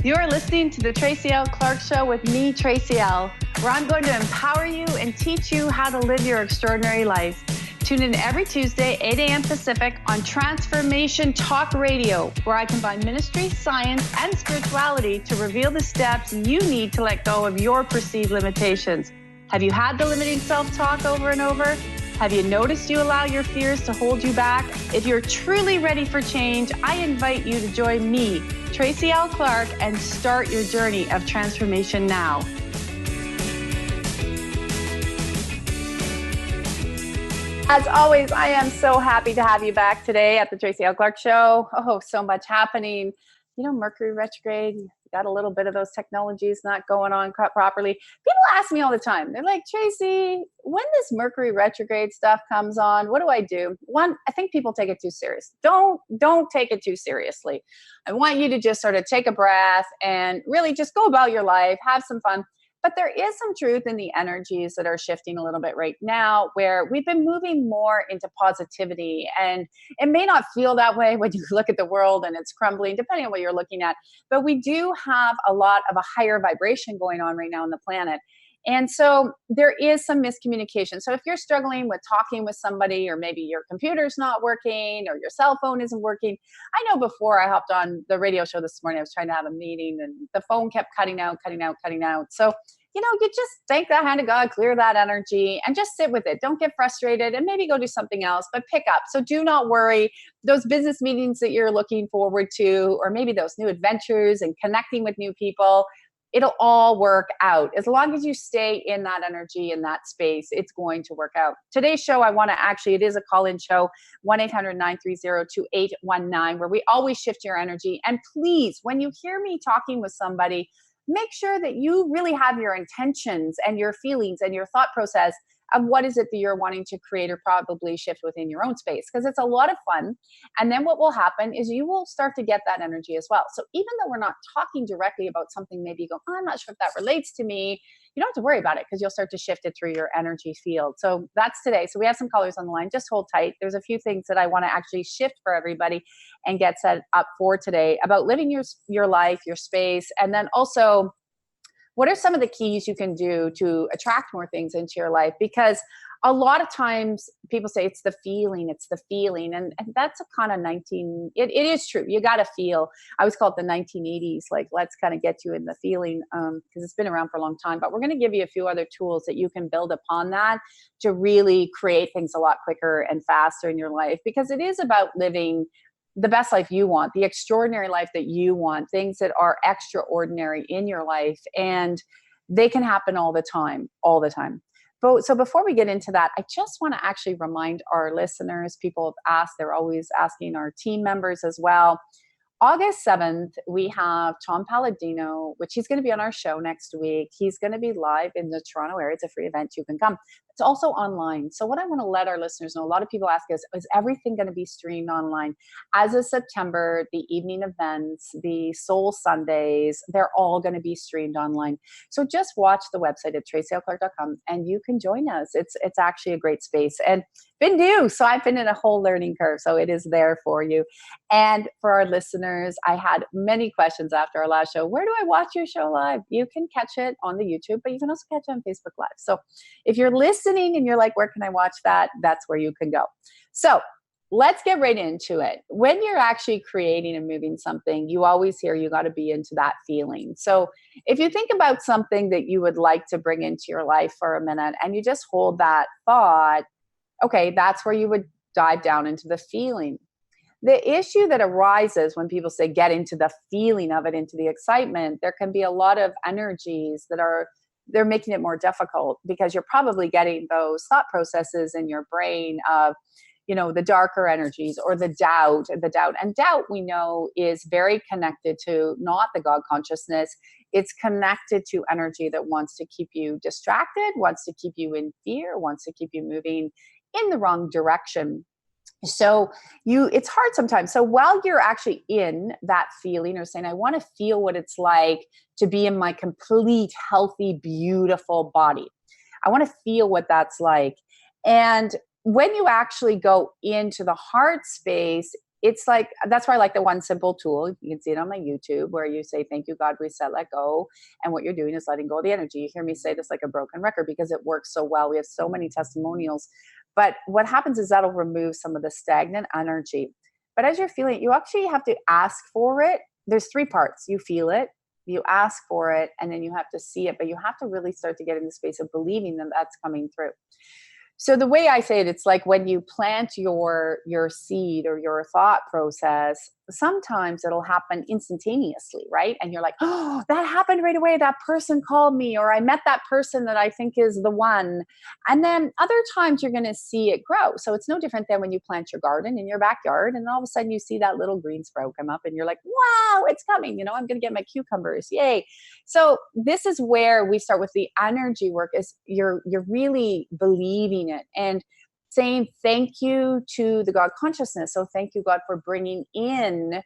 You're listening to the Tracy L. Clark Show with me, Tracy L., where I'm going to empower you and teach you how to live your extraordinary life. Tune in every Tuesday, 8 a.m. Pacific on Transformation Talk Radio, where I combine ministry, science, and spirituality to reveal the steps you need to let go of your perceived limitations. Have you had the limiting self-talk over and over? Have you noticed you allow your fears to hold you back? If you're truly ready for change, I invite you to join me, Tracy L. Clark, and start your journey of transformation now. As always, I am so happy to have you back today at the Tracy L. Clark Show. Oh, so much happening. You know, Mercury retrograde, got a little bit of those technologies not going on properly. People ask me all the time. They're like, Tracy, when this Mercury retrograde stuff comes on, what do I do? One, I think people take it too serious. Don't take it too seriously. I want you to just sort of take a breath and really just go about your life, have some fun. But there is some truth in the energies that are shifting a little bit right now, where we've been moving more into positivity. And it may not feel that way when you look at the world and it's crumbling, depending on what you're looking at. But we do have a lot of a higher vibration going on right now on the planet. And so there is some miscommunication. So if you're struggling with talking with somebody, or maybe your computer's not working or your cell phone isn't working. I know before I hopped on the radio show this morning, I was trying to have a meeting and the phone kept cutting out. So, you just thank that hand of God, clear that energy and just sit with it. Don't get frustrated and maybe go do something else, but pick up. So do not worry. Those business meetings that you're looking forward to, or maybe those new adventures and connecting with new people, it'll all work out. As long as you stay in that energy, in that space, it's going to work out. Today's show, it is a call-in show, 1-800-930-2819, where we always shift your energy. And please, when you hear me talking with somebody, make sure that you really have your intentions and your feelings and your thought process of what is it that you're wanting to create or probably shift within your own space, because it's a lot of fun. And then what will happen is you will start to get that energy as well. So even though we're not talking directly about something, maybe you go, oh, I'm not sure if that relates to me. You don't have to worry about it, because you'll start to shift it through your energy field. So that's today. So we have some callers on the line. Just hold tight. There's a few things that I want to actually shift for everybody and get set up for today about living your life, your space, and then also, what are some of the keys you can do to attract more things into your life? Because a lot of times people say it's the feeling. And that's a kind of it is true. You got to feel. I always call it the 1980s, like let's kind of get you in the feeling, because it's been around for a long time. But we're going to give you a few other tools that you can build upon that to really create things a lot quicker and faster in your life, because it is about living the best life you want, the extraordinary life that you want, things that are extraordinary in your life, and they can happen all the time. But so before we get into that, I just want to actually remind our listeners, people have asked, they're always asking our team members as well. August 7th, we have Tom Palladino, which he's going to be on our show next week. He's going to be live in the Toronto area. It's a free event. You can come. It's also online. So what I want to let our listeners know, a lot of people ask us, is everything going to be streamed online? As of September, the evening events, the Soul Sundays, they're all going to be streamed online. So just watch the website at tracylclark.com and you can join us. It's actually a great space. And been new. So I've been in a whole learning curve. So it is there for you. And for our listeners, I had many questions after our last show. Where do I watch your show live? You can catch it on the YouTube, but you can also catch it on Facebook Live. So if you're listening and you're like, where can I watch that? That's where you can go. So let's get right into it. When you're actually creating and moving something, you always hear you got to be into that feeling. So if you think about something that you would like to bring into your life for a minute and you just hold that thought, okay, that's where you would dive down into the feeling. The issue that arises when people say get into the feeling of it, into the excitement, there can be a lot of energies they're making it more difficult, because you're probably getting those thought processes in your brain of, the darker energies or the doubt. And doubt, we know, is very connected to not the God consciousness. It's connected to energy that wants to keep you distracted, wants to keep you in fear, wants to keep you moving in the wrong direction. So it's hard sometimes. So while you're actually in that feeling, or saying, I want to feel what it's like to be in my complete, healthy, beautiful body. I want to feel what that's like. And when you actually go into the heart space, it's like, that's why I like the one simple tool. You can see it on my YouTube where you say, thank you, God, reset, let go. And what you're doing is letting go of the energy. You hear me say this like a broken record because it works so well. We have so many testimonials. But what happens is that'll remove some of the stagnant energy. But as you're feeling it, you actually have to ask for it. There's three parts. You feel it, you ask for it, and then you have to see it. But you have to really start to get in the space of believing that that's coming through. So the way I say it, it's like when you plant your seed or your thought process, sometimes it'll happen instantaneously, right? And you're like, oh, that happened right away. That person called me, or I met that person that I think is the one. And then other times you're going to see it grow. So it's no different than when you plant your garden in your backyard, and all of a sudden you see that little green sprout come up, and you're like, wow, it's coming. You know, I'm going to get my cucumbers. Yay. So this is where we start with the energy work. Is you're really believing it and saying thank you to the God consciousness. So thank you, God, for bringing in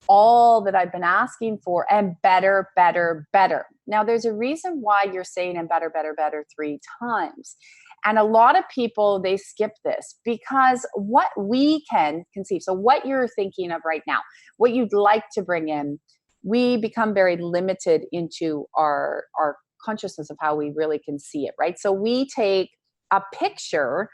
all that I've been asking for, and better, better, better. Now, there's a reason why you're saying and better, better, better 3 times. And a lot of people, they skip this because what we can conceive, so what you're thinking of right now, what you'd like to bring in, we become very limited into our consciousness of how we really can see it, right? So we take a picture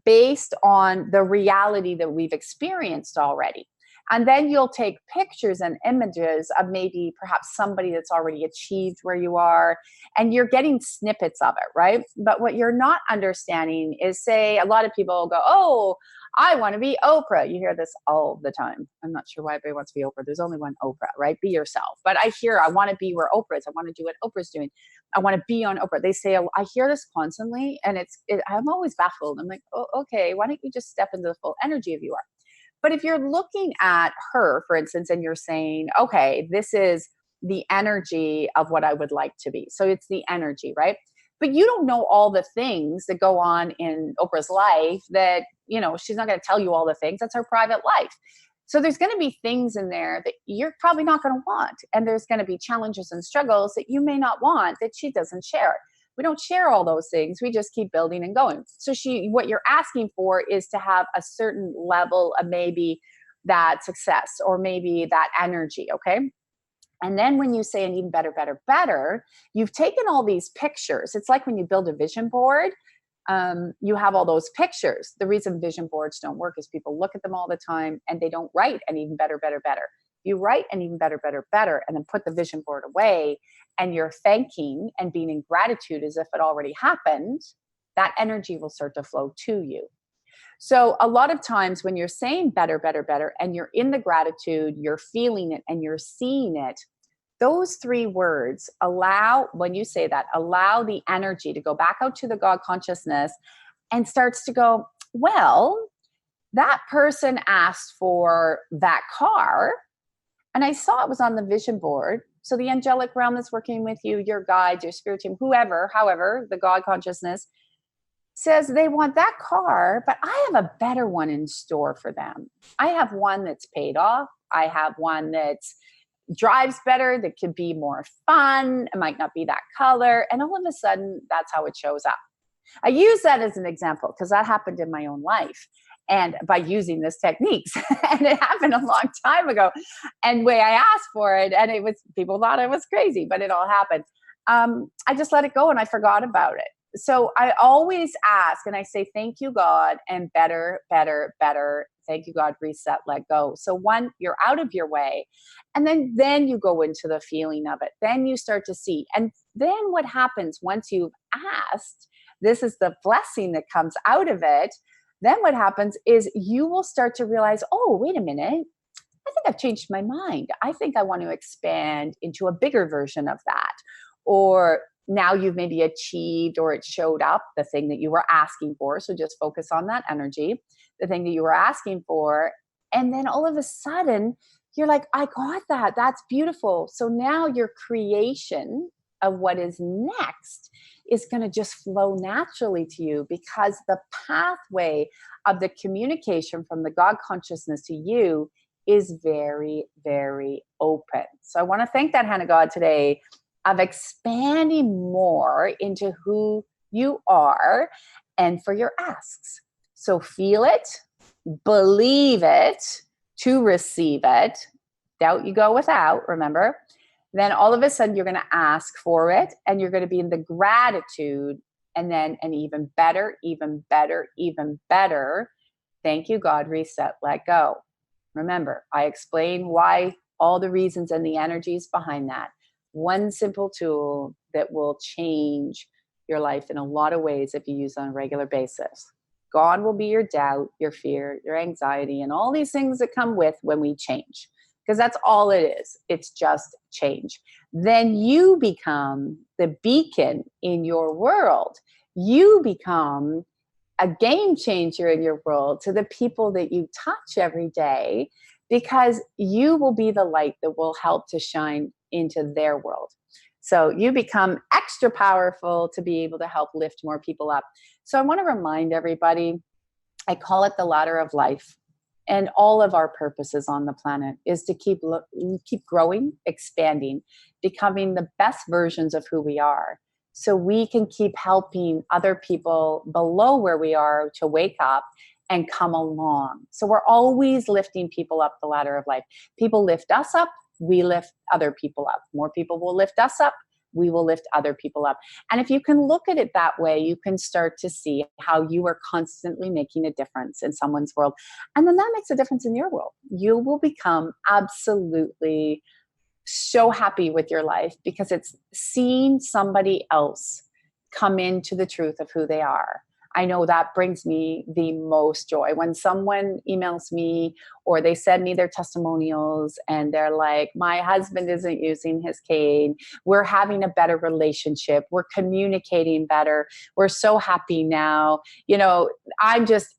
based on the reality that we've experienced already. And then you'll take pictures and images of maybe perhaps somebody that's already achieved where you are, and you're getting snippets of it, right? But what you're not understanding is, say, a lot of people go, oh, I want to be Oprah. You hear this all the time. I'm not sure why everybody wants to be Oprah. There's only one Oprah, right? Be yourself. But I hear, I want to be where Oprah is. I want to do what Oprah's doing. I want to be on Oprah. They say, I hear this constantly, and I'm always baffled. I'm like, oh, okay, why don't you just step into the full energy of you are? But if you're looking at her, for instance, and you're saying, okay, this is the energy of what I would like to be. So it's the energy, right? But you don't know all the things that go on in Oprah's life that, you know, she's not going to tell you all the things. That's her private life. So there's going to be things in there that you're probably not going to want. And there's going to be challenges and struggles that you may not want that she doesn't share. We don't share all those things. We just keep building and going. So what you're asking for is to have a certain level of maybe that success or maybe that energy. Okay. And then when you say an even better, better, better, you've taken all these pictures. It's like when you build a vision board, you have all those pictures. The reason vision boards don't work is people look at them all the time and they don't write an even better, better, better. You write an even better, better, better, and then put the vision board away, and you're thanking and being in gratitude as if it already happened, that energy will start to flow to you. So a lot of times when you're saying better, better, better, and you're in the gratitude, you're feeling it and you're seeing it, those 3 words allow, when you say that, allow the energy to go back out to the God consciousness and starts to go, well, that person asked for that car, and I saw it was on the vision board. So the angelic realm that's working with you, your guides, your spirit team, whoever, however, the God consciousness says they want that car, but I have a better one in store for them. I have one that's paid off. I have one that's drives better, that could be more fun. It might not be that color. And all of a sudden, that's how it shows up. I use that as an example because that happened in my own life. And by using this techniques, and it happened a long time ago. And way I asked for it, and it was, people thought I was crazy, but it all happened. I just let it go and I forgot about it. So I always ask and I say, thank you, God, and better, better, better. Thank you, God, reset, let go. So one, you're out of your way. And then you go into the feeling of it. Then you start to see. And then what happens once you've asked, this is the blessing that comes out of it. Then what happens is you will start to realize, oh, wait a minute. I think I've changed my mind. I think I want to expand into a bigger version of that. Or now you've maybe achieved, or it showed up, the thing that you were asking for. So just focus on that energy, the thing that you were asking for. And then all of a sudden you're like, I got that. That's beautiful. So now your creation of what is next is going to just flow naturally to you, because the pathway of the communication from the God consciousness to you is very, very open. So I want to thank that hand of God today of expanding more into who you are and for your asks. So feel it, believe it, to receive it. Doubt you go without, remember? Then all of a sudden you're going to ask for it, and you're going to be in the gratitude, and then an even better, even better, even better. Thank you, God, reset, let go. Remember, I explain why, all the reasons and the energies behind that. One simple tool that will change your life in a lot of ways if you use it on a regular basis. Gone will be your doubt, your fear, your anxiety, and all these things that come with when we change. Because that's all it is. It's just change. Then you become the beacon in your world. You become a game changer in your world to the people that you touch every day, because you will be the light that will help to shine into their world. So you become extra powerful to be able to help lift more people up. So I want to remind everybody, I call it the ladder of life. And all of our purposes on the planet is to keep growing, expanding, becoming the best versions of who we are. So we can keep helping other people below where we are to wake up and come along. So we're always lifting people up the ladder of life. People lift us up, we lift other people up. More people will lift us up, we will lift other people up. And if you can look at it that way, you can start to see how you are constantly making a difference in someone's world. And then that makes a difference in your world. You will become absolutely so happy with your life, because it's seeing somebody else come into the truth of who they are. I know that brings me the most joy when someone emails me or they send me their testimonials and they're like, my husband isn't using his cane. We're having a better relationship. We're communicating better. We're so happy now. You know, I just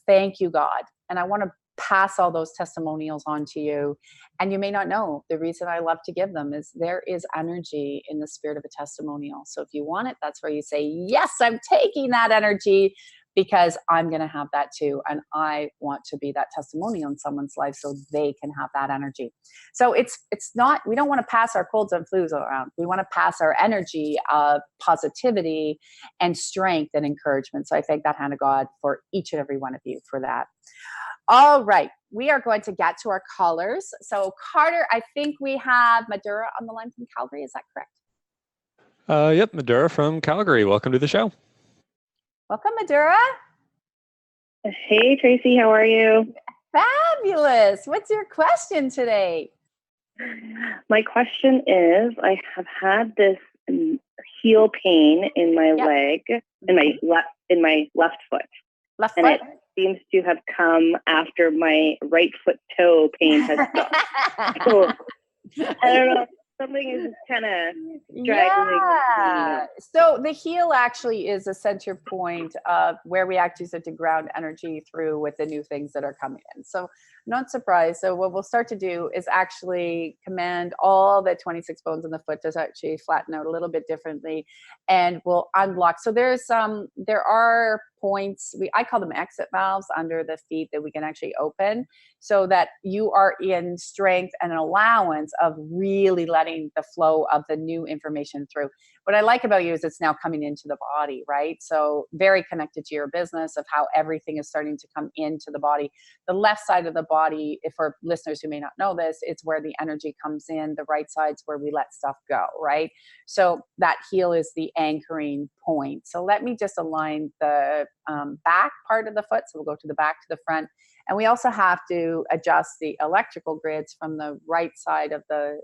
thank you, God. And I want to pass all those testimonials on to you. And you may not know, the reason I love to give them is there is energy in the spirit of a testimonial. So if you want it, that's where you say, yes, I'm taking that energy, because I'm going to have that too. And I want to be that testimonial in someone's life so they can have that energy. So it's not, we don't want to pass our colds and flus around. We want to pass our energy of positivity and strength and encouragement. So I thank that hand of God for each and every one of you for that. All right, we are going to get to our callers. So Carter, I think we have Madura on the line from Calgary. Is that correct? Yep, Madura from Calgary. Welcome to the show. Welcome, Madura. Hey, Tracy, how are you? Fabulous. What's your question today? My question is, I have had this heel pain in my leg, in my left foot. Left and foot? It seems to have come after my right foot toe pain has stopped. So, I don't know. Something is kind of straggling. Yeah. So the heel actually is a center point of where we actually start to ground energy through with the new things that are coming in. So not surprised. So what we'll start to do is actually command all the 26 bones in the foot to actually flatten out a little bit differently, and we'll unblock. So there are points, I call them exit valves under the feet that we can actually open, so that you are in strength and an allowance of really letting the flow of the new information through. What I like about you is it's now coming into the body, right? So very connected to your business of how everything is starting to come into the body. The left side of the body, if for listeners who may not know this, it's where the energy comes in. The right side's where we let stuff go, right? So that heel is the anchoring point. So let me just align the back part of the foot. So we'll go to the back to the front. And we also have to adjust the electrical grids from the right side of the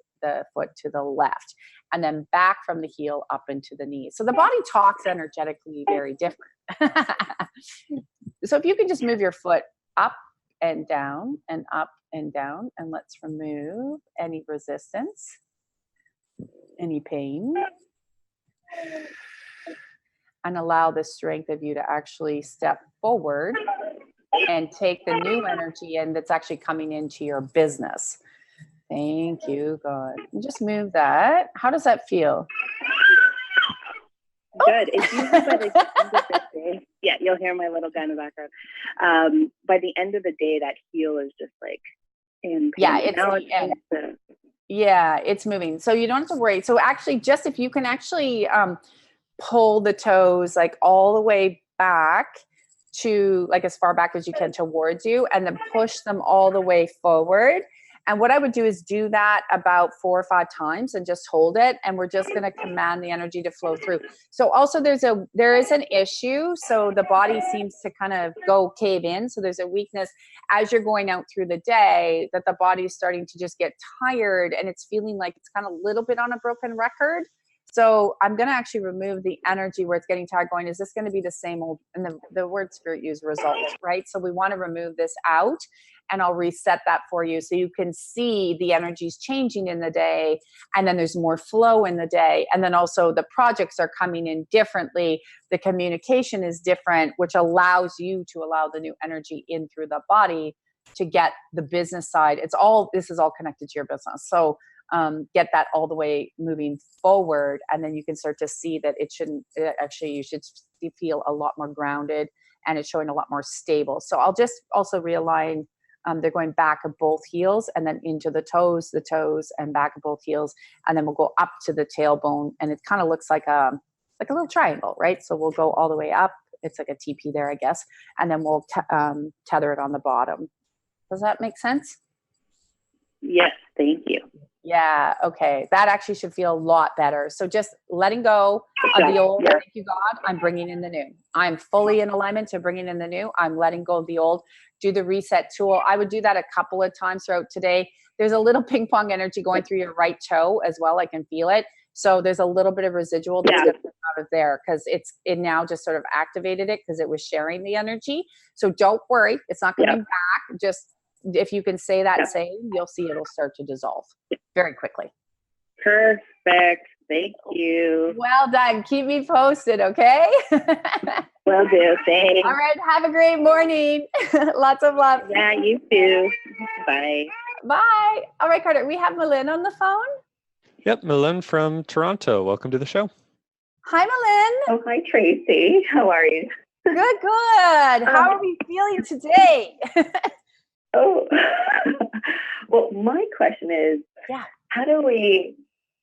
foot to the left, and then back from the heel up into the knees. So the body talks energetically very different. So if you can just move your foot up and down and up and down, and let's remove any resistance, any pain, and allow the strength of you to actually step forward and take the new energy in that's actually coming into your business. Thank you, God. And just move that. How does that feel? Good. It's usually by the end of the day. Yeah, you'll hear my little guy in the background. By the end of the day, that heel is just like in pain. Yeah, it's moving. So you don't have to worry. So actually, just if you can actually pull the toes like all the way back to like as far back as you can towards you, and then push them all the way forward. And what I would do is do that about 4 or 5 times and just hold it. And we're just going to command the energy to flow through. So also there is an issue. So the body seems to kind of go cave in. So there's a weakness as you're going out through the day, that the body is starting to just get tired, and it's feeling like it's kind of a little bit on a broken record. So I'm going to actually remove the energy where it's getting tired going, is this going to be the same old, and the word spirit use result, right? So we want to remove this out, and I'll reset that for you. So you can see the energies changing in the day, and then there's more flow in the day. And then also the projects are coming in differently. The communication is different, which allows you to allow the new energy in through the body to get the business side. This is all connected to your business. So get that all the way moving forward. And then you can start to see that you should feel a lot more grounded, and it's showing a lot more stable. So I'll just also realign. They're going back of both heels, and then into the toes, and back of both heels. And then we'll go up to the tailbone, and it kind of looks like a little triangle, right? So we'll go all the way up. It's like a TP there, I guess. And then we'll tether it on the bottom. Does that make sense? Yes, thank you. Yeah. Okay. That actually should feel a lot better. So just letting go of the old. Yeah. Thank you, God. I'm bringing in the new. I'm fully in alignment to bringing in the new. I'm letting go of the old. Do the reset tool. I would do that a couple of times throughout today. There's a little ping pong energy going through your right toe as well. I can feel it. So there's a little bit of residual that's going to come out of there, because it now just sort of activated it because it was sharing the energy. So don't worry. It's not coming back. Just if you can say that saying, you'll see it'll start to dissolve very quickly. Perfect. Thank you. Well done. Keep me posted, okay? Will do. Thanks. All right. Have a great morning. Lots of love. Yeah, you too. Bye. Bye. All right, Carter. We have Malin on the phone. Yep, Malin from Toronto. Welcome to the show. Hi, Malin. Oh, hi, Tracy. How are you? Good, good. How are we feeling today? Well, my question is, how do we,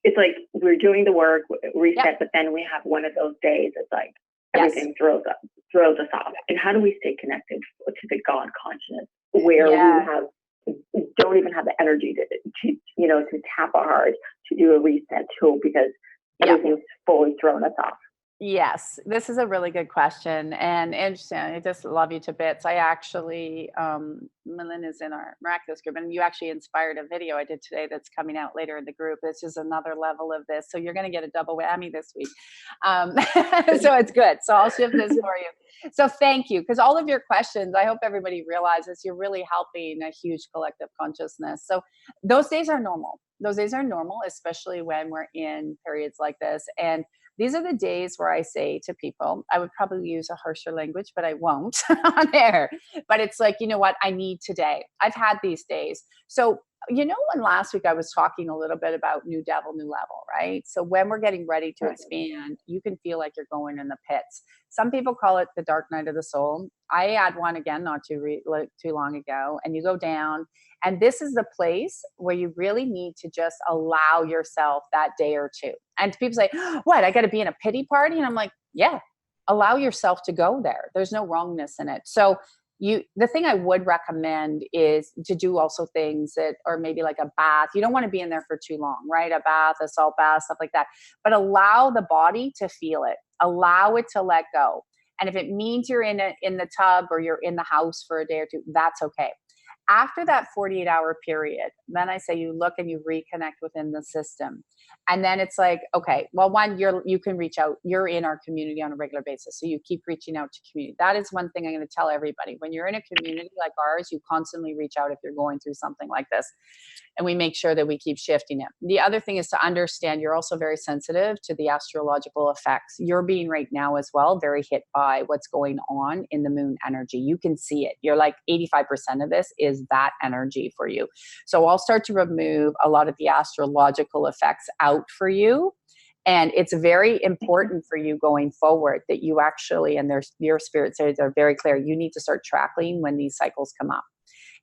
it's like we're doing the work, reset, but then we have one of those days, it's like everything throws us off. And how do we stay connected to the God consciousness where we don't even have the energy to tap our heart, to do a reset tool, because everything's fully thrown us off? Yes, this is a really good question, and interesting. I just love you to bits. I actually, Malin is in our miraculous group, and you actually inspired a video I did today that's coming out later in the group. This is another level of this, so you're going to get a double whammy this week. So it's good. So I'll shift this for you. So thank you, because all of your questions, I hope everybody realizes you're really helping a huge collective consciousness. So those days are normal. Those days are normal, especially when we're in periods like this. And these are the days where I say to people, I would probably use a harsher language, but I won't on air. But it's like, you know what? I need today. I've had these days. So, when last week I was talking a little bit about new devil, new level, right? So when we're getting ready to expand, you can feel like you're going in the pits. Some people call it the dark night of the soul. I had one again not too long ago, and you go down. And this is the place where you really need to just allow yourself that day or two. And people say, what, I got to be in a pity party? And I'm like, yeah, allow yourself to go there. There's no wrongness in it. So the thing I would recommend is to do also things that are maybe like a bath. You don't want to be in there for too long, right? A bath, a salt bath, stuff like that. But allow the body to feel it. Allow it to let go. And if it means you're in the tub or you're in the house for a day or two, that's okay. After that 48-hour period, then I say you look and you reconnect within the system. And then it's like, okay, well, one, you can reach out. You're in our community on a regular basis. So you keep reaching out to community. That is one thing I'm going to tell everybody. When you're in a community like ours, you constantly reach out if you're going through something like this. And we make sure that we keep shifting it. The other thing is to understand you're also very sensitive to the astrological effects. You're being right now as well very hit by what's going on in the moon energy. You can see it. You're like 85% of this is that energy for you. So I'll start to remove a lot of the astrological effects out for you. And it's very important for you going forward that you actually, and your spirit says are very clear, you need to start tracking when these cycles come up.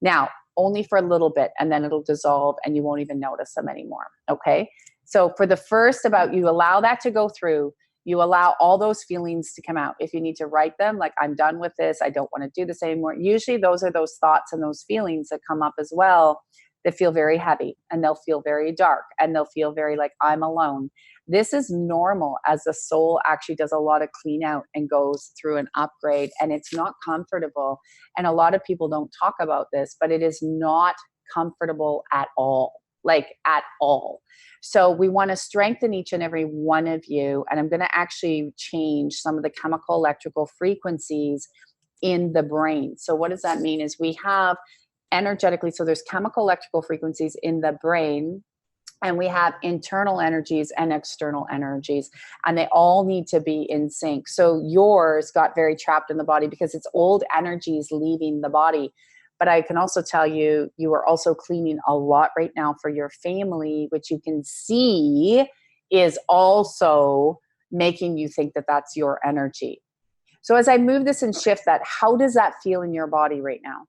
Now, only for a little bit, and then it'll dissolve and you won't even notice them anymore. Okay. So for the first you allow that to go through, You allow all those feelings to come out. If you need to write them, like, I'm done with this, I don't want to do this anymore. Usually those are those thoughts and those feelings that come up as well that feel very heavy, and they'll feel very dark, and they'll feel very like, I'm alone. This is normal as the soul actually does a lot of clean out and goes through an upgrade, and it's not comfortable. And a lot of people don't talk about this, but it is not comfortable at all, like at all. So we want to strengthen each and every one of you. And I'm going to actually change some of the chemical electrical frequencies in the brain. So what does that mean is we have energetically, so there's chemical electrical frequencies in the brain, and we have internal energies and external energies, and they all need to be in sync. So yours got very trapped in the body because it's old energies leaving the body. But I can also tell you, you are also cleaning a lot right now for your family, which you can see is also making you think that that's your energy. So as I move this and shift that, how does that feel in your body right now?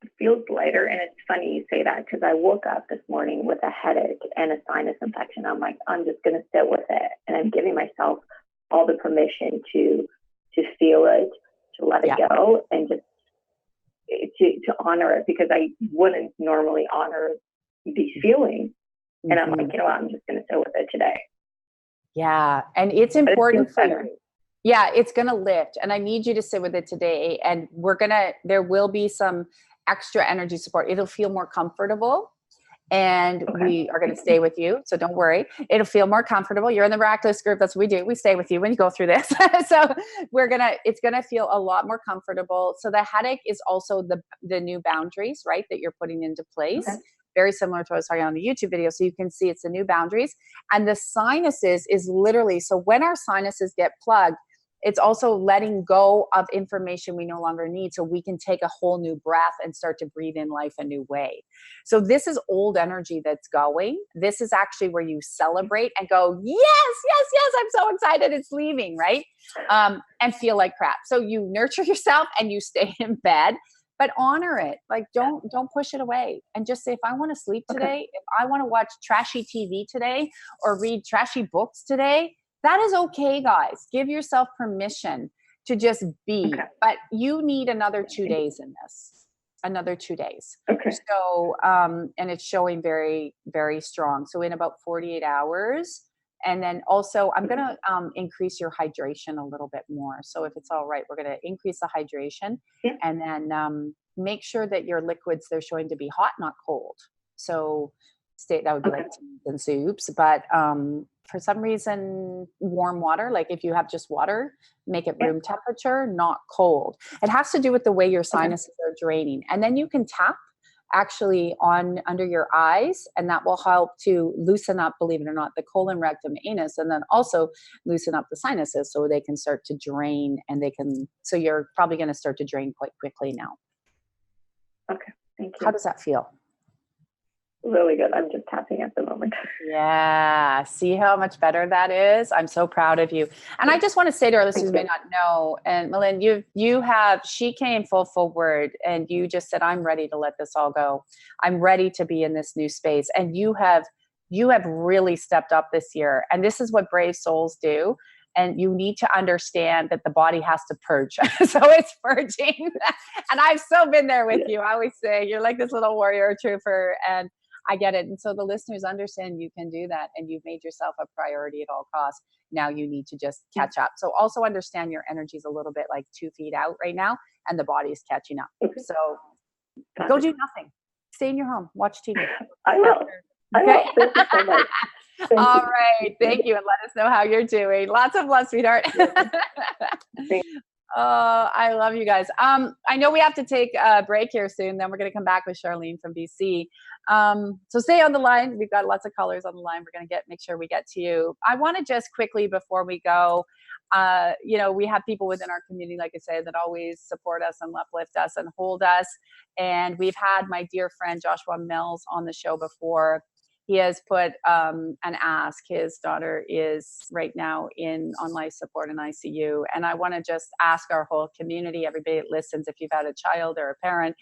It feels lighter. And it's funny you say that, because I woke up this morning with a headache and a sinus infection. I'm like, I'm just going to sit with it. And I'm giving myself all the permission to feel it, to let it go, and just to honor it, because I wouldn't normally honor these feelings. And I'm like, you know what, I'm just going to sit with it today. Yeah. And it's important for you. Yeah, it's going to lift. And I need you to sit with it today. And there will be some extra energy support. It'll feel more comfortable. And we are going to stay with you. So don't worry. It'll feel more comfortable. You're in the miraculous group. That's what we do. We stay with you when you go through this. So it's going to feel a lot more comfortable. So the headache is also the new boundaries, right, that you're putting into place. Okay. Very similar to what I was talking on the YouTube video. So you can see it's the new boundaries. And the sinuses is literally, so when our sinuses get plugged, it's also letting go of information we no longer need, so we can take a whole new breath and start to breathe in life a new way. So this is old energy that's going. This is actually where you celebrate and go, yes, yes, yes, I'm so excited it's leaving, right? And feel like crap. So you nurture yourself and you stay in bed, but honor it. Like, don't push it away, and just say, if I want to sleep today, if I want to watch trashy TV today or read trashy books today, that is okay, guys. Give yourself permission to just be. Okay. But you need another 2 days in this. Another 2 days. Okay. So, and it's showing very, very strong. So in about 48 hours. And then also, I'm going to increase your hydration a little bit more. So if it's all right, we're going to increase the hydration. Yeah. And then make sure that your liquids, they're showing to be hot, not cold. So that would be like teas and soups. But for some reason, warm water, like if you have just water, make it room temperature, not cold. It has to do with the way your sinuses are draining. And then you can tap actually under your eyes, and that will help to loosen up, believe it or not, the colon, rectum, anus, and then also loosen up the sinuses so they can start to drain, and so you're probably going to start to drain quite quickly now. Okay, thank you. How does that feel? Really good. I'm just tapping at the moment. Yeah. See how much better that is? I'm so proud of you. And I just want to say to our listeners who may not know, and Malin, she came full forward, and you just said, I'm ready to let this all go. I'm ready to be in this new space. And you have really stepped up this year. And this is what brave souls do. And you need to understand that the body has to purge. So it's purging. And I've so been there with you. I always say, you're like this little warrior trooper, and I get it. And so the listeners understand you can do that, and you've made yourself a priority at all costs. Now you need to just catch up. So also understand your energy is a little bit like 2 feet out right now, and the body is catching up. So go do nothing. Stay in your home. Watch TV. I will. Okay? Thank you so much. All right. Thank you. And let us know how you're doing. Lots of love, sweetheart. Oh, I love you guys. I know we have to take a break here soon. Then we're going to come back with Charlene from BC. So stay on the line. We've got lots of callers on the line. We're going to make sure we get to you. I want to just quickly, before we go, we have people within our community, like I said, that always support us and uplift us and hold us. And we've had my dear friend Joshua Mills on the show before. He has put an ask. His daughter is right now on life support in ICU. And I want to just ask our whole community, everybody that listens, if you've had a child or a parent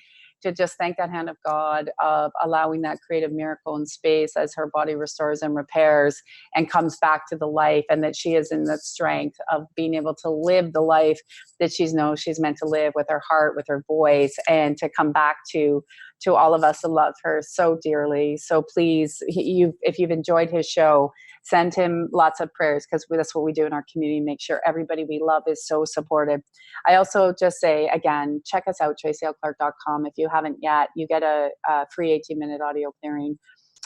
to just thank that hand of God of allowing that creative miracle in space as her body restores and repairs and comes back to the life, and that she is in the strength of being able to live the life that she's meant to live with her heart, with her voice, and to come back to all of us who love her so dearly. So please, if you've enjoyed his show, send him lots of prayers, because that's what we do in our community. Make sure everybody we love is so supportive. I also just say, again, check us out, tracylclark.com. If you haven't yet, you get a free 18-minute audio clearing.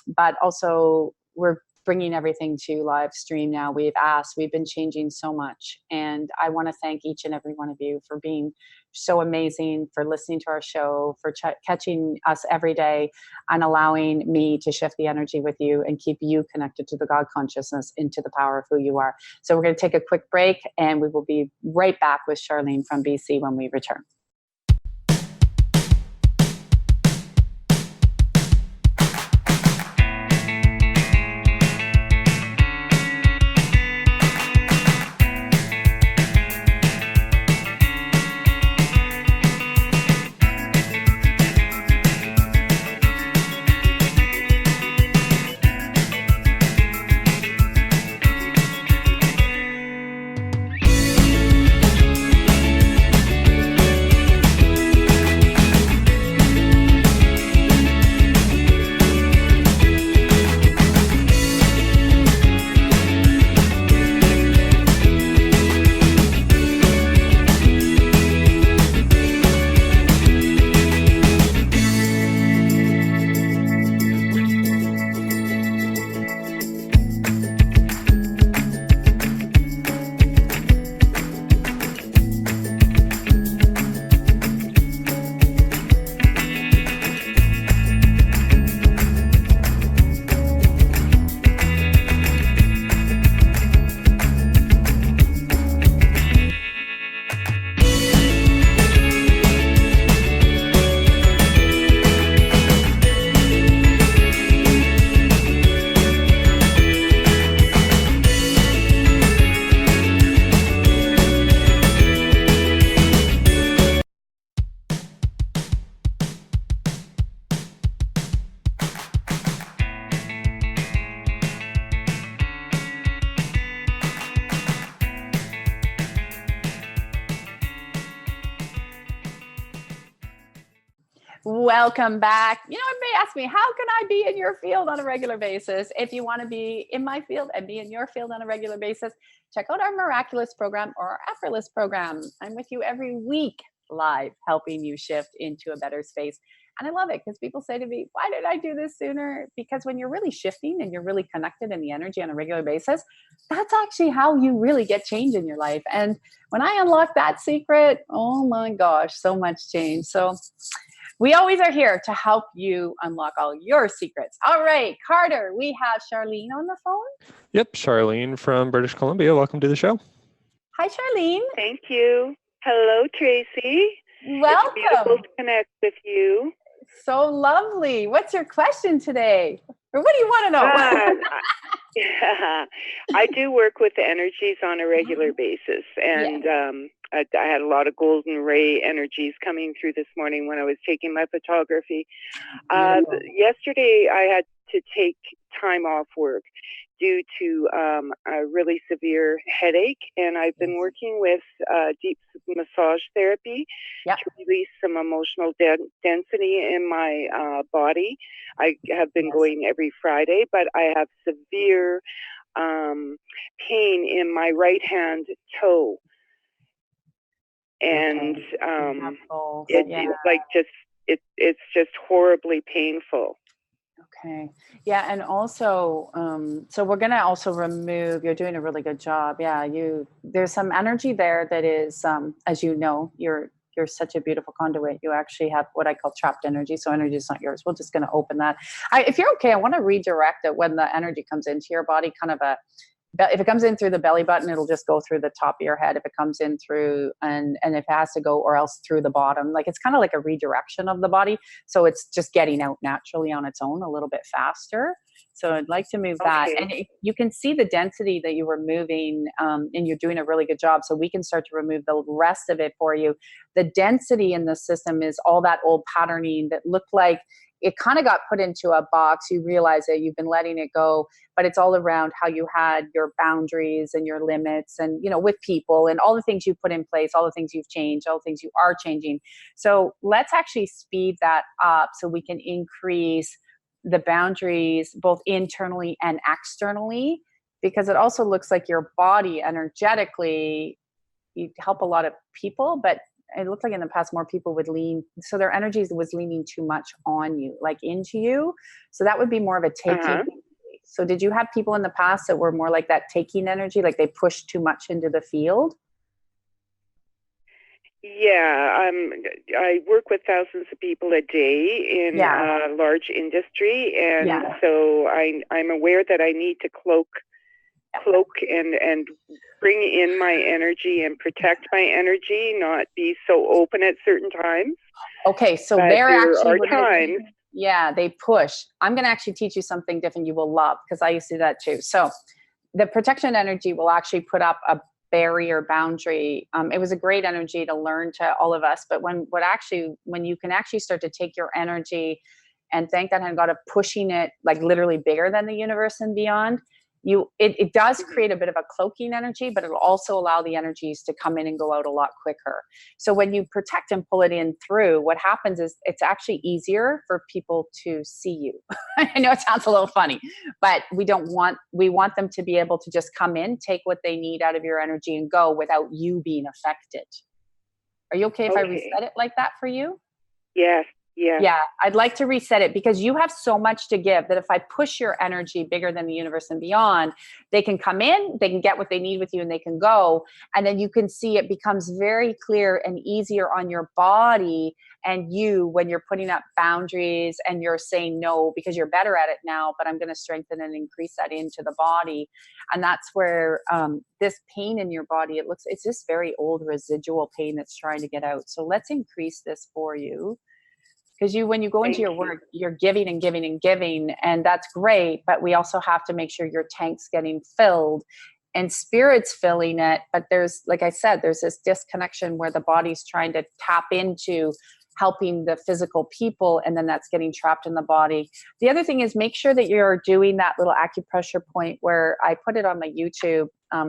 But also, we're bringing everything to live stream now. We've been changing so much. And I want to thank each and every one of you for being so amazing, for listening to our show, for catching us every day, and allowing me to shift the energy with you and keep you connected to the God consciousness, into the power of who you are. So we're going to take a quick break, and we will be right back with Charlene from BC when we return. Welcome back. Everybody asks me, how can I be in your field on a regular basis? If you want to be in my field and be in your field on a regular basis, check out our Miraculous program or our Effortless program. I'm with you every week live, helping you shift into a better space. And I love it because people say to me, why did I do this sooner? Because when you're really shifting and you're really connected in the energy on a regular basis, that's actually how you really get change in your life. And when I unlock that secret, oh my gosh, so much change. So we always are here to help you unlock all your secrets. All right, Carter, we have Charlene on the phone. Yep, Charlene from British Columbia. Welcome to the show. Hi, Charlene. Thank you. Hello, Tracy. Welcome. It's beautiful to connect with you. So lovely. What's your question today? Or what do you want to know? Yeah, I do work with the energies on a regular basis. And I had a lot of golden ray energies coming through this morning when I was taking my photography. Yesterday, I had to take time off work due to a really severe headache. And I've been working with deep massage therapy to release some emotional density in my body. I have been going every Friday, but I have severe pain in my right hand toe. And it's just horribly painful. Okay. Yeah. And also, so we're going to also remove, you're doing a really good job. Yeah. There's some energy there that is, as you know, you're such a beautiful conduit. You actually have what I call trapped energy. So energy is not yours. We're just going to open that. If you're okay, I want to redirect it when the energy comes into your body, if it comes in through the belly button, it'll just go through the top of your head. If it comes in through, and if it has to go, or else through the bottom, like it's kind of like a redirection of the body. So it's just getting out naturally on its own a little bit faster. So I'd like to move that. And you can see the density that you were moving, and you're doing a really good job. So we can start to remove the rest of it for you. The density in the system is all that old patterning that looked like it kind of got put into a box. You realize that you've been letting it go, but it's all around how you had your boundaries and your limits and, you know, with people and all the things you put in place, all the things you've changed, all the things you are changing. So let's actually speed that up so we can increase the boundaries both internally and externally, because it also looks like your body energetically, you help a lot of people, but it looked like in the past more people would lean, so their energies was leaning too much on you, like into you. So that would be more of a taking. So did you have people in the past that were more like that taking energy, like they pushed too much into the field? Yeah, I work with thousands of people a day in large industry, and so I'm aware that I need to cloak and bring in my energy and protect my energy, not be so open at certain times. Okay, so but there actually are times. Yeah, they push. I'm going to actually teach you something different you will love, because I used to do that too. So the protection energy will actually put up a barrier boundary. It was a great energy to learn to all of us, but when you can actually start to take your energy and thank God and God of pushing it like literally bigger than the universe and beyond, it does create a bit of a cloaking energy, but it'll also allow the energies to come in and go out a lot quicker. So when you protect and pull it in through, what happens is it's actually easier for people to see you. I know it sounds a little funny, but we want them to be able to just come in, take what they need out of your energy and go without you being affected. Are you okay if I reset it like that for you? Yes. Yeah, I'd like to reset it because you have so much to give that if I push your energy bigger than the universe and beyond, they can come in, they can get what they need with you and they can go. And then you can see it becomes very clear and easier on your body and you when you're putting up boundaries and you're saying no because you're better at it now, but I'm going to strengthen and increase that into the body. And that's where this pain in your body, it's this very old residual pain that's trying to get out. So let's increase this for you. Because when you go into your work, you're giving and giving and giving, and that's great. But we also have to make sure your tank's getting filled and spirit's filling it. But there's, like I said, there's this disconnection where the body's trying to tap into helping the physical people, and then that's getting trapped in the body. The other thing is make sure that you're doing that little acupressure point where I put it on my YouTube.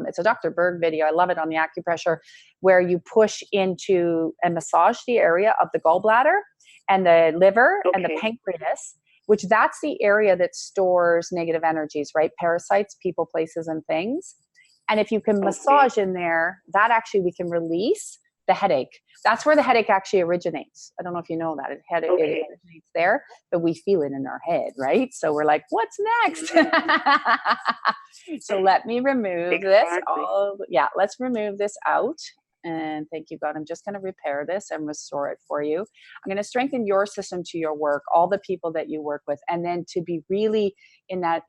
It's a Dr. Berg video. I love it on the acupressure where you push into and massage the area of the gallbladder and the liver and the pancreas, which that's the area that stores negative energies, right? Parasites, people, places, and things. And if you can massage in there, that actually we can release the headache. That's where the headache actually originates. I don't know if you know that. It originates there, but we feel it in our head, right? So we're like, what's next? So let me remove this. Let's remove this out. And thank you, God. I'm just going to repair this and restore it for you. I'm going to strengthen your system to your work, all the people that you work with, and then to be really in that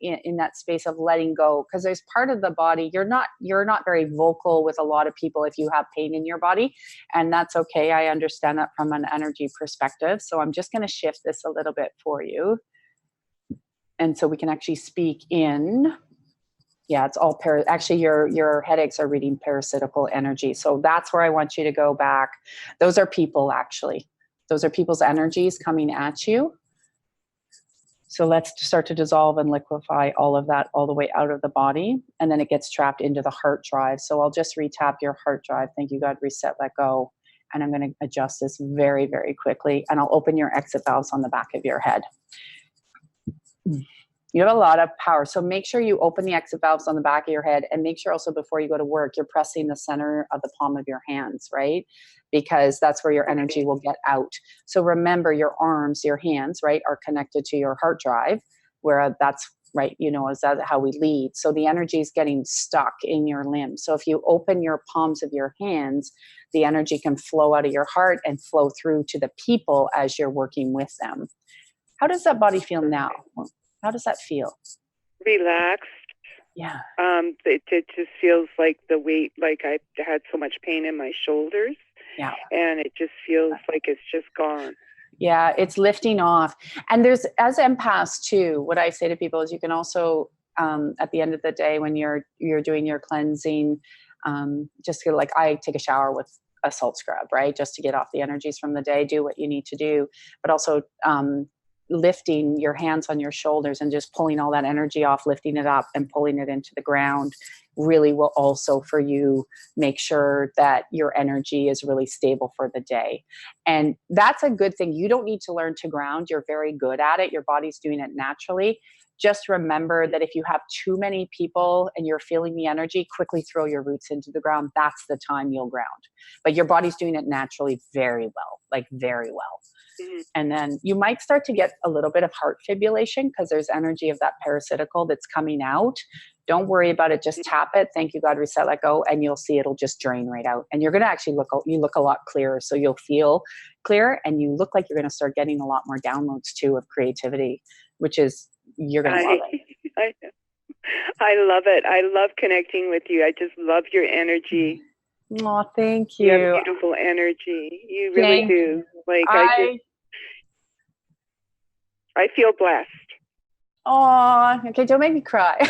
space of letting go. Because there's part of the body you're not very vocal with a lot of people if you have pain in your body, and that's okay. I understand that from an energy perspective. So I'm just going to shift this a little bit for you, and so we can actually speak in. Yeah, it's all actually your headaches are reading parasitical energy. So that's where I want you to go back. Those are people, actually. Those are people's energies coming at you. So let's start to dissolve and liquefy all of that all the way out of the body. And then it gets trapped into the heart drive. So I'll just retap your heart drive. Thank you, God. Reset, let go. And I'm going to adjust this very, very quickly. And I'll open your exit valves on the back of your head. You have a lot of power. So make sure you open the exit valves on the back of your head, and make sure also before you go to work, you're pressing the center of the palm of your hands, right? Because that's where your energy will get out. So remember your arms, your hands, right, are connected to your heart drive, where that's right, is that how we lead. So the energy is getting stuck in your limbs. So if you open your palms of your hands, the energy can flow out of your heart and flow through to the people as you're working with them. How does that body feel now? How does that feel? Relaxed. Yeah. It just feels like the weight, like I had so much pain in my shoulders. Yeah. And it just feels like it's just gone. Yeah, it's lifting off. And there's, as empaths too, what I say to people is you can also, at the end of the day, when you're doing your cleansing, just like I take a shower with a salt scrub, right? Just to get off the energies from the day, do what you need to do, but also, lifting your hands on your shoulders and just pulling all that energy off, lifting it up and pulling it into the ground really will also for you make sure that your energy is really stable for the day. And that's a good thing. You don't need to learn to ground. You're very good at it. Your body's doing it naturally. Just remember that if you have too many people and you're feeling the energy, quickly throw your roots into the ground. That's the time you'll ground. But your body's doing it naturally very well, like very well. Mm-hmm. And then you might start to get a little bit of heart fibrillation because there's energy of that parasitical that's coming out. Don't worry about it. Just tap it. Thank you, God, reset, let go. And you'll see it'll just drain right out. And you're going to actually look a lot clearer. So you'll feel clearer and you look like you're going to start getting a lot more downloads too of creativity, which is, you're going to love it. I love it. I love connecting with you. I just love your energy. Oh, thank you. You have beautiful energy. You really do. Like I feel blessed. Oh, okay. Don't make me cry. I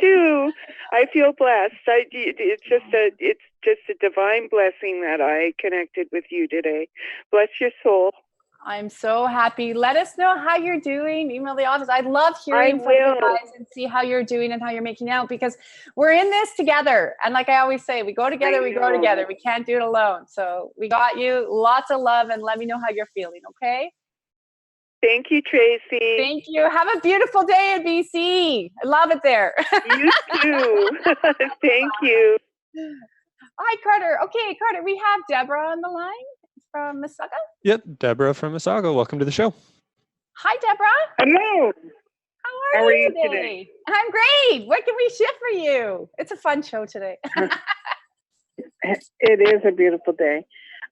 do. I feel blessed. It's just a divine blessing that I connected with you today. Bless your soul. I'm so happy. Let us know how you're doing. Email the office. I'd love hearing from you guys and see how you're doing and how you're making out, because we're in this together. And like I always say, we go together, we grow together. We can't do it alone. So we got you. Lots of love, and let me know how you're feeling. Okay. Thank you, Tracy. Thank you. Have a beautiful day in BC. I love it there. You too. Thank you. Hi, Carter. Okay, Carter, we have Deborah on the line from Mississauga. Yep, Deborah from Mississauga. Welcome to the show. Hi, Deborah. Hello. How are you today? I'm great. What can we shift for you? It's a fun show today. It is a beautiful day.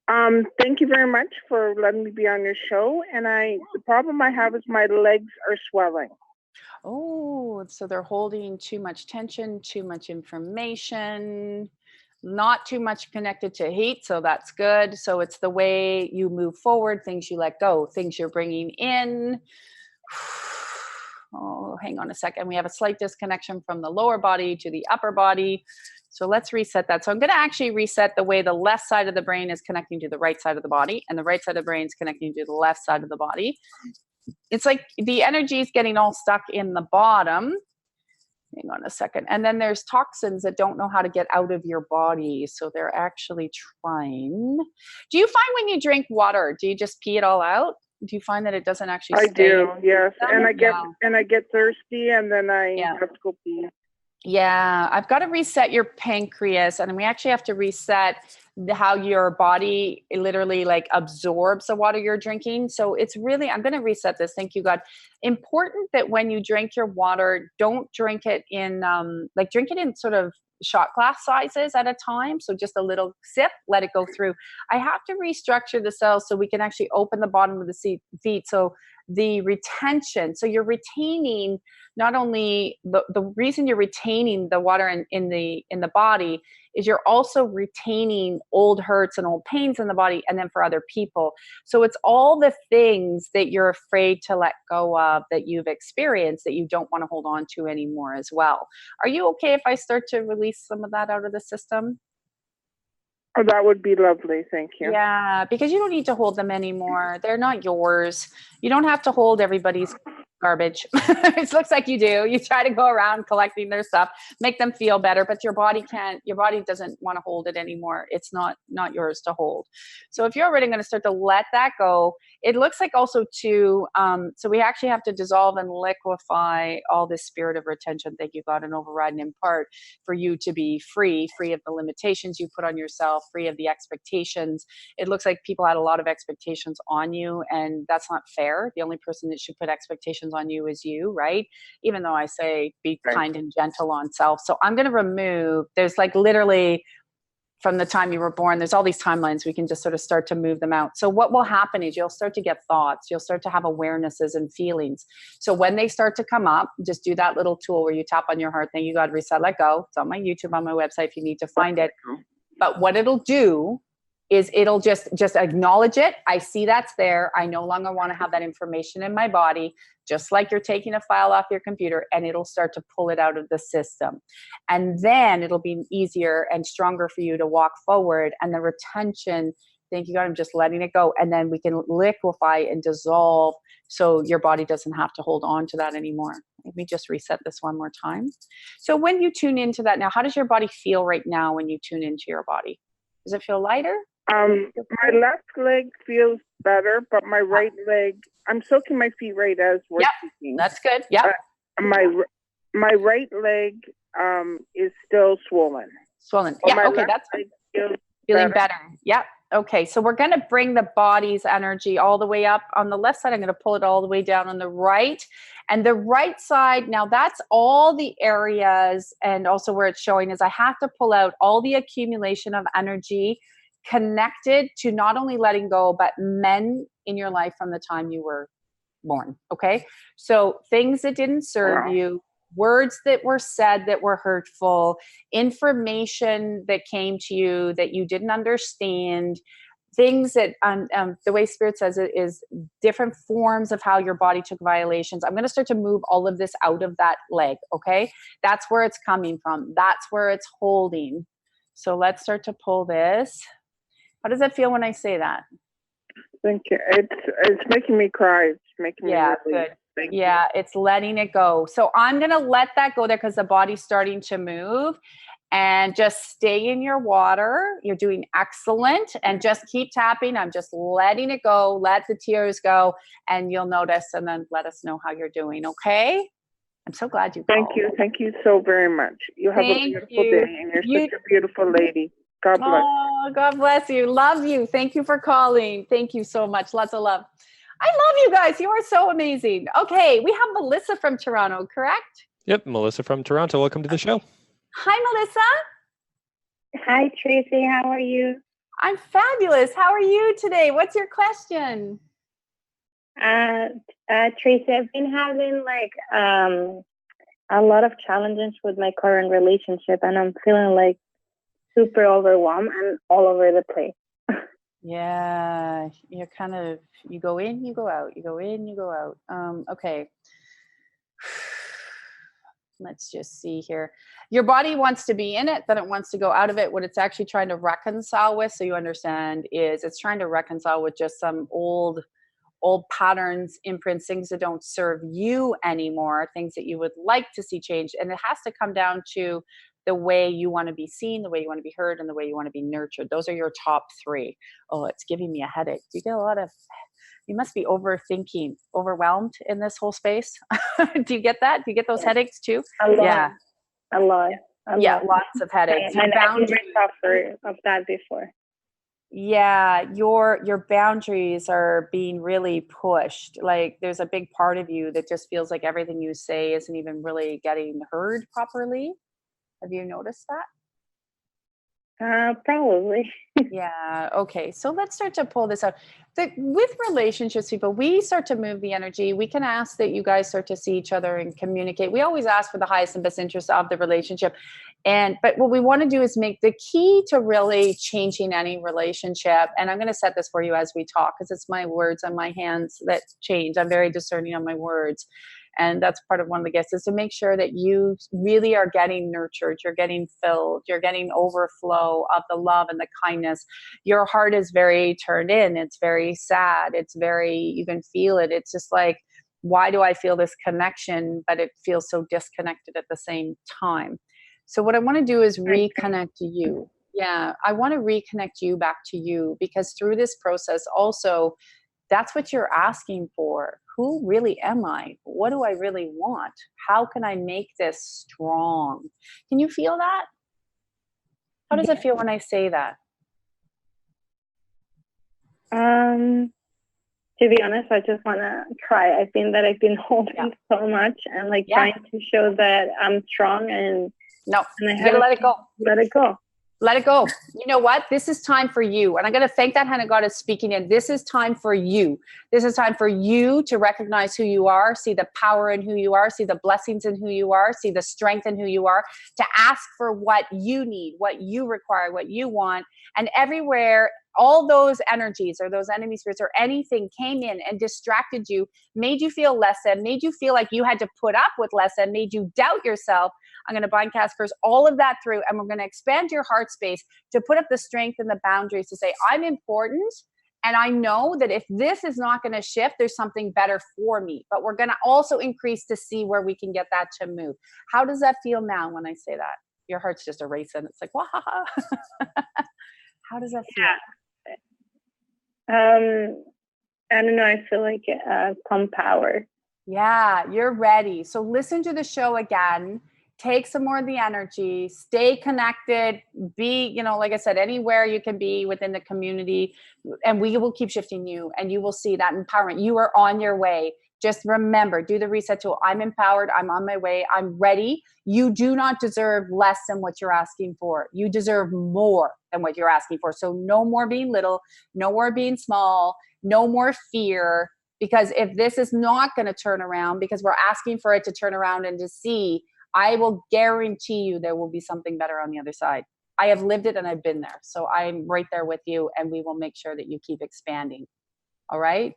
Thank you very much for letting me be on your show. And the problem I have is my legs are swelling. Oh, so they're holding too much tension, too much information, not too much connected to heat. So that's good. So it's the way you move forward, things you let go, things you're bringing in. Oh, hang on a second. We have a slight disconnection from the lower body to the upper body. So let's reset that. So I'm going to actually reset the way the left side of the brain is connecting to the right side of the body, and the right side of the brain is connecting to the left side of the body. It's like the energy is getting all stuck in the bottom. Hang on a second. And then there's toxins that don't know how to get out of your body. So they're actually trying. Do you find when you drink water, do you just pee it all out? Do you find that it doesn't actually stay? I do, yes. And I get thirsty, and then I have to go pee. Yeah, I've got to reset your pancreas, and we actually have to reset how your body literally like absorbs the water you're drinking. So it's really, I'm going to reset this. Thank you, God. Important that when you drink your water, don't drink it in, drink it in sort of shot glass sizes at a time. So just a little sip, let it go through. I have to restructure the cells so we can actually open the bottom of the feet. So the retention, so you're retaining not only the reason you're retaining the water in the body is you're also retaining old hurts and old pains in the body, and then for other people. So it's all the things that you're afraid to let go of that you've experienced that you don't want to hold on to anymore as well. Are you okay if I start to release some of that out of the system? Oh, that would be lovely. Thank you. Yeah, because you don't need to hold them anymore. They're not yours. You don't have to hold everybody's garbage. It looks like you do. You try to go around collecting their stuff, make them feel better, but your body doesn't want to hold it anymore. It's not yours to hold. So if you're already going to start to let that go, it looks like also to, so we actually have to dissolve and liquefy all this spirit of retention. Thank you, God, and override and impart for you to be free of the limitations you put on yourself, free of the expectations. It looks like people had a lot of expectations on you, and that's not fair. The only person that should put expectations on you is you, right? Even though I say be kind and gentle on self. So I'm going to remove, there's like literally from the time you were born, there's all these timelines. We can just sort of start to move them out. So what will happen is you'll start to get thoughts. You'll start to have awarenesses and feelings. So when they start to come up, just do that little tool where you tap on your heart. Thank you, God, reset, let go. It's on my YouTube, on my website if you need to find it. But what it'll do is it'll just acknowledge it. I see that's there. I no longer want to have that information in my body, just like you're taking a file off your computer, and it'll start to pull it out of the system. And then it'll be easier and stronger for you to walk forward. And the retention, thank you God, I'm just letting it go. And then we can liquefy and dissolve so your body doesn't have to hold on to that anymore. Let me just reset this one more time. So when you tune into that now, how does your body feel right now when you tune into your body? Does it feel lighter? My left leg feels better, but my right leg, I'm soaking my feet right as we're speaking. That's good. Yeah. My right leg is still swollen. Swollen. Yeah. Okay. That's feeling better. Yeah. Okay. So we're going to bring the body's energy all the way up on the left side. I'm going to pull it all the way down on the right. And the right side, now that's all the areas, and also where it's showing is I have to pull out all the accumulation of energy connected to not only letting go, but men in your life from the time you were born. Okay. So things that didn't serve you, words that were said that were hurtful, information that came to you that you didn't understand, things that the way Spirit says it is different forms of how your body took violations. I'm going to start to move all of this out of that leg. Okay. That's where it's coming from. That's where it's holding. So let's start to pull this. How does it feel when I say that? Thank you. It's making me cry. It's making me really good. Thank you. It's letting it go. So I'm going to let that go there because the body's starting to move, and just stay in your water. You're doing excellent, and just keep tapping. I'm just letting it go. Let the tears go, and you'll notice, and then let us know how you're doing. Okay. I'm so glad you called. Thank you. Thank you so very much. You have a beautiful day, and you're such a beautiful lady. God bless. Oh, God bless you. Love you. Thank you for calling. Thank you so much. Lots of love. I love you guys. You are so amazing. Okay. We have Melissa from Toronto, correct? Yep. Melissa from Toronto. Welcome to the show. Hi, Melissa. Hi, Tracy. How are you? I'm fabulous. How are you today? What's your question? Tracy, I've been having a lot of challenges with my current relationship, and I'm feeling super overwhelmed and all over the place. Yeah, you're kind of, you go in, you go out, you go in, you go out. Okay. Let's just see here. Your body wants to be in it, then it wants to go out of it. What it's actually trying to reconcile with, so you understand, is it's trying to reconcile with just some old patterns, imprints, things that don't serve you anymore, things that you would like to see changed. And it has to come down to the way you want to be seen, the way you want to be heard, and the way you want to be nurtured. Those are your top three. Oh, it's giving me a headache. Do you get a lot of, you must be overthinking, overwhelmed in this whole space? Do you get that? Do you get those headaches too? A lot. Yeah. A lot. Lots of headaches. And I've been suffered of that before. Yeah, your boundaries are being really pushed. Like there's a big part of you that just feels like everything you say isn't even really getting heard properly. Have you noticed that? Probably. Yeah. Okay. So let's start to pull this out. With relationships, people, we start to move the energy. We can ask that you guys start to see each other and communicate. We always ask for the highest and best interest of the relationship. But what we want to do is make the key to really changing any relationship. And I'm going to set this for you as we talk, because it's my words and my hands that change. I'm very discerning on my words. And that's part of one of the gifts, is to make sure that you really are getting nurtured, you're getting filled, you're getting overflow of the love and the kindness. Your heart is very turned in. It's very sad. It's very, you can feel it. It's just like, why do I feel this connection, but it feels so disconnected at the same time? So what I want to do is reconnect you. Yeah, I want to reconnect you back to you, because through this process also, that's what you're asking for. Who really am I? What do I really want? How can I make this strong? Can you feel that? How does it feel when I say that? To be honest, I just want to cry. I think that I've been holding so much and trying to show that I'm strong, and no, you gotta let it go. Let it go. Let it go. You know what? This is time for you. And I'm going to thank that hand of God is speaking in. This is time for you. This is time for you to recognize who you are, see the power in who you are, see the blessings in who you are, see the strength in who you are, to ask for what you need, what you require, what you want. And everywhere all those energies or those enemy spirits or anything came in and distracted you, made you feel less than, made you feel like you had to put up with less than, made you doubt yourself, I'm going to bind, cast, curse all of that through, and we're going to expand your heart space to put up the strength and the boundaries to say, I'm important. And I know that if this is not going to shift, there's something better for me. But we're going to also increase to see where we can get that to move. How does that feel now when I say that? Your heart's just erasing. It's like, wow. How does that feel? Yeah. I don't know. I feel like some power. Yeah, you're ready. So listen to the show again. Take some more of the energy. Stay connected. Be, like I said, anywhere you can be within the community, and we will keep shifting you, and you will see that empowerment. You are on your way. Just remember, do the reset tool. I'm empowered. I'm on my way. I'm ready. You do not deserve less than what you're asking for. You deserve more than what you're asking for. So no more being little, no more being small, no more fear. Because if this is not going to turn around, because we're asking for it to turn around and to see, I will guarantee you there will be something better on the other side. I have lived it and I've been there. So I'm right there with you, and we will make sure that you keep expanding. All right?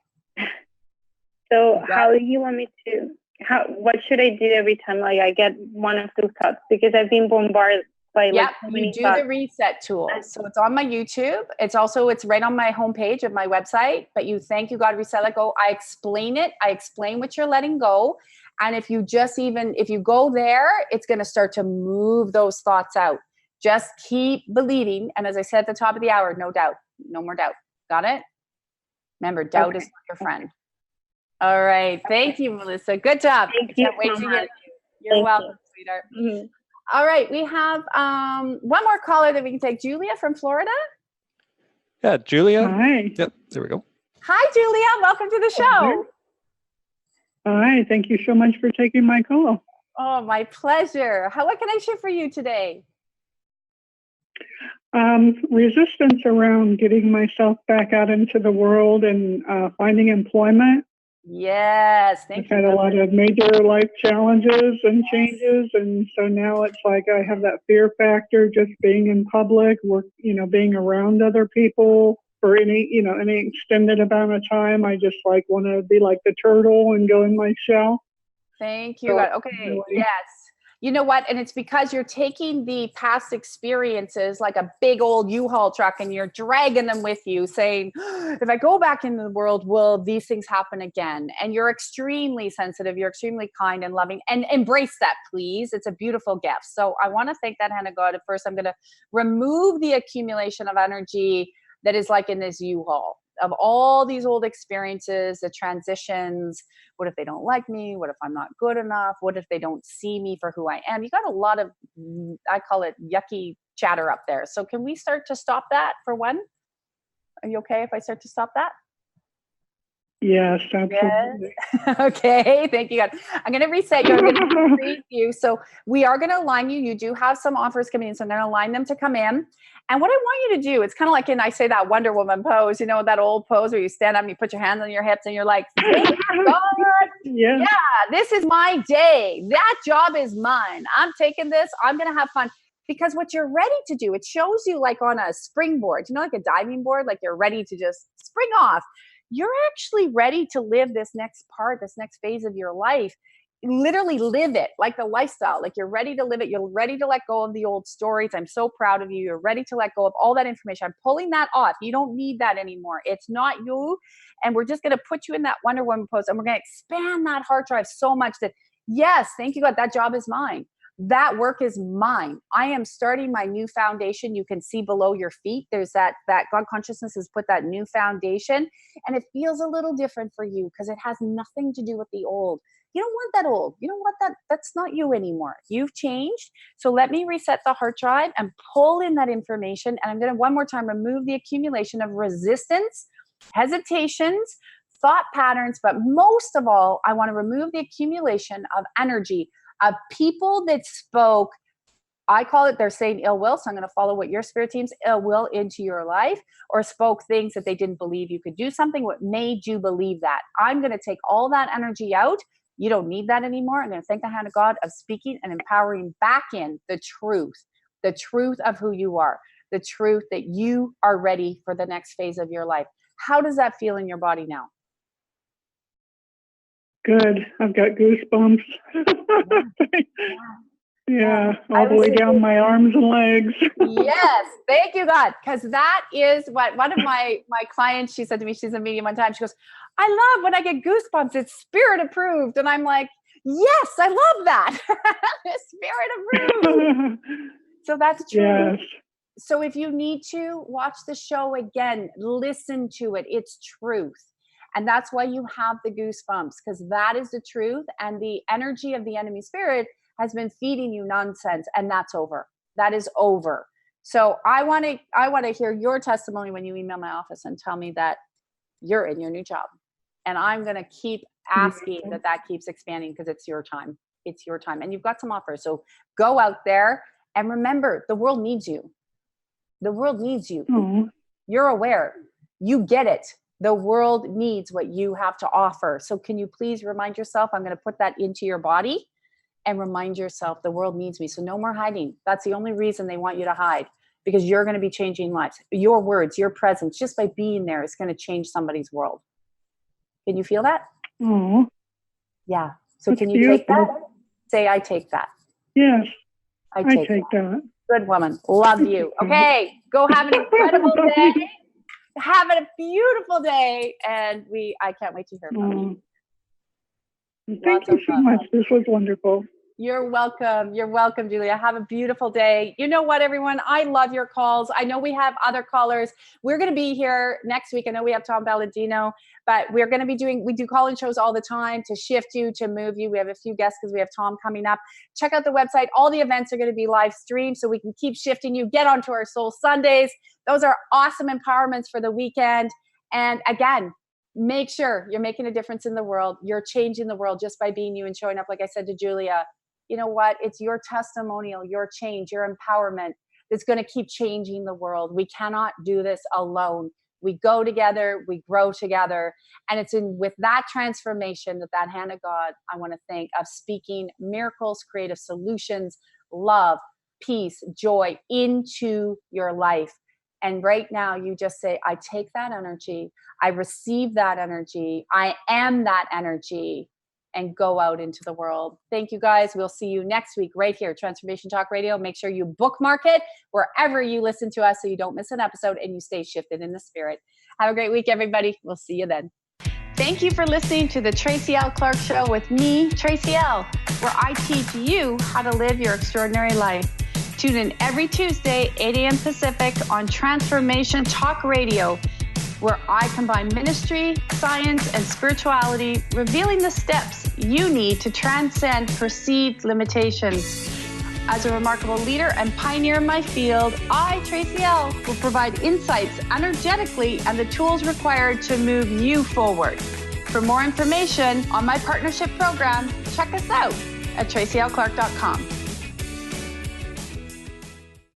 So how do you want me to, what should I do every time I get one of those thoughts? Because I've been bombarded by so many you do thoughts. the reset tool. So it's on my YouTube. It's right on my homepage of my website, but you thank you, God, reset, let go. I explain it. I explain what you're letting go. And if you go there, it's going to start to move those thoughts out. Just keep believing. And as I said at the top of the hour, no doubt, no more doubt. Got it? Remember, doubt is not your friend. All right. Thank you, Melissa. Good job. Thank you so much. You're welcome, sweetheart. Mm-hmm. All right. We have one more caller that we can take. Julia from Florida. Yeah, Julia. Hi. Yep, there we go. Hi, Julia. Welcome to the show. Hi. Thank you so much for taking my call. Oh, my pleasure. What can I share for you today? Resistance around getting myself back out into the world and finding employment. Yes, thank you. I've had a lot of major life challenges and changes, and so now it's like I have that fear factor just being in public, being around other people for any extended amount of time. I just want to be like the turtle and go in my shell. Thank you. Okay. Yes. You know what? And it's because you're taking the past experiences like a big old U-Haul truck and you're dragging them with you, saying, if I go back into the world, will these things happen again? And you're extremely sensitive. You're extremely kind and loving, and embrace that, please. It's a beautiful gift. So I want to thank that hand of God. At first, I'm going to remove the accumulation of energy that is like in this U-Haul of all these old experiences, the transitions. What if they don't like me? What if I'm not good enough? What if they don't see me for who I am? You got a lot of, I call it yucky chatter up there. So can we start to stop that for one? Are you okay if I start to stop that? Yes, absolutely. Yes. Okay, thank you, God. I'm going to reset you. I'm going to read you. So we are going to align you. You do have some offers coming in, so I'm going to align them to come in. And what I want you to do, it's kind of like I say that Wonder Woman pose, that old pose where you stand up and you put your hands on your hips and you're like, thank God. Yeah, this is my day. That job is mine. I'm taking this. I'm going to have fun. Because what you're ready to do, it shows you like on a springboard, like a diving board, like you're ready to just spring off. You're actually ready to live this next phase of your life. Literally live it, like the lifestyle, like you're ready to live it. You're ready to let go of the old stories. I'm so proud of you. You're ready to let go of all that information. I'm pulling that off. You don't need that anymore. It's not you. And we're just going to put you in that Wonder Woman pose, and we're going to expand that heart drive so much that, yes, thank you, God, that job is mine. That work is mine. I am starting my new foundation. You can see below your feet. There's that God consciousness has put that new foundation, and it feels a little different for you because it has nothing to do with the old. You don't want that old. You don't want that's not you anymore. You've changed. So let me reset the heart drive and pull in that information. And I'm going to one more time remove the accumulation of resistance, hesitations, thought patterns. But most of all, I want to remove the accumulation of energy of people that spoke I call it, they're saying ill will. So I'm going to follow what your spirit team's ill will into your life, or spoke things that they didn't believe you could do something. What made you believe that? I'm going to take all that energy out. You don't need that anymore. I'm going to thank the hand of God of speaking and empowering back in the truth of who you are, the truth that you are ready for the next phase of your life. How does that feel in your body now? Good. I've got goosebumps. Yeah, all the way down my arms and legs. Yes, thank you, God. Because that is what one of my clients, she said to me, she's a medium one time, she goes, I love when I get goosebumps. It's spirit approved. And I'm like, yes, I love that. Spirit approved. So that's true. Yes. So if you need to watch the show again, listen to it. It's truth. And that's why you have the goosebumps, because that is the truth. And the energy of the enemy spirit has been feeding you nonsense, and that's over. That is over. So I want to hear your testimony when you email my office and tell me that you're in your new job. And I'm going to keep asking that keeps expanding, because it's your time. It's your time. And you've got some offers. So go out there and remember, the world needs you. The world needs you. Oh. You're aware. You get it. The world needs what you have to offer. So can you please remind yourself, I'm going to put that into your body, and remind yourself the world needs me. So no more hiding. That's the only reason they want you to hide, because you're going to be changing lives. Your words, your presence, just by being there is going to change somebody's world. Can you feel that? Oh. Yeah. So That's can you beautiful. take that? Say, I take that. Yes. I take that. Good woman. Love you. Okay. Go have an incredible day. Have a beautiful day. And I can't wait to hear from you. Thank you so much. This was wonderful. You're welcome. You're welcome, Julia. Have a beautiful day. You know what, everyone? I love your calls. I know we have other callers. We're going to be here next week. I know we have Tom Balladino, but we're going to be we do call-in shows all the time to shift you, to move you. We have a few guests because we have Tom coming up. Check out the website. All the events are going to be live streamed so we can keep shifting you. Get onto our Soul Sundays. Those are awesome empowerments for the weekend. And again, make sure you're making a difference in the world. You're changing the world just by being you and showing up. Like I said to Julia, you know what? It's your testimonial, your change, your empowerment that's going to keep changing the world. We cannot do this alone. We go together, we grow together. And it's with that transformation that hand of God, I want to think of speaking miracles, creative solutions, love, peace, joy into your life. And right now you just say, I take that energy. I receive that energy. I am that energy. And go out into the world. Thank you, guys. We'll see you next week right here, Transformation Talk Radio. Make sure you bookmark it wherever you listen to us so you don't miss an episode and you stay shifted in the spirit. Have a great week, everybody. We'll see you then. Thank you for listening to the Tracy L. Clark Show with me, Tracy L., where I teach you how to live your extraordinary life. Tune in every Tuesday, 8 a.m. Pacific on Transformation Talk Radio, where I combine ministry, science, and spirituality, revealing the steps you need to transcend perceived limitations. As a remarkable leader and pioneer in my field, I, Tracy L., will provide insights energetically and the tools required to move you forward. For more information on my partnership program, check us out at tracylclark.com.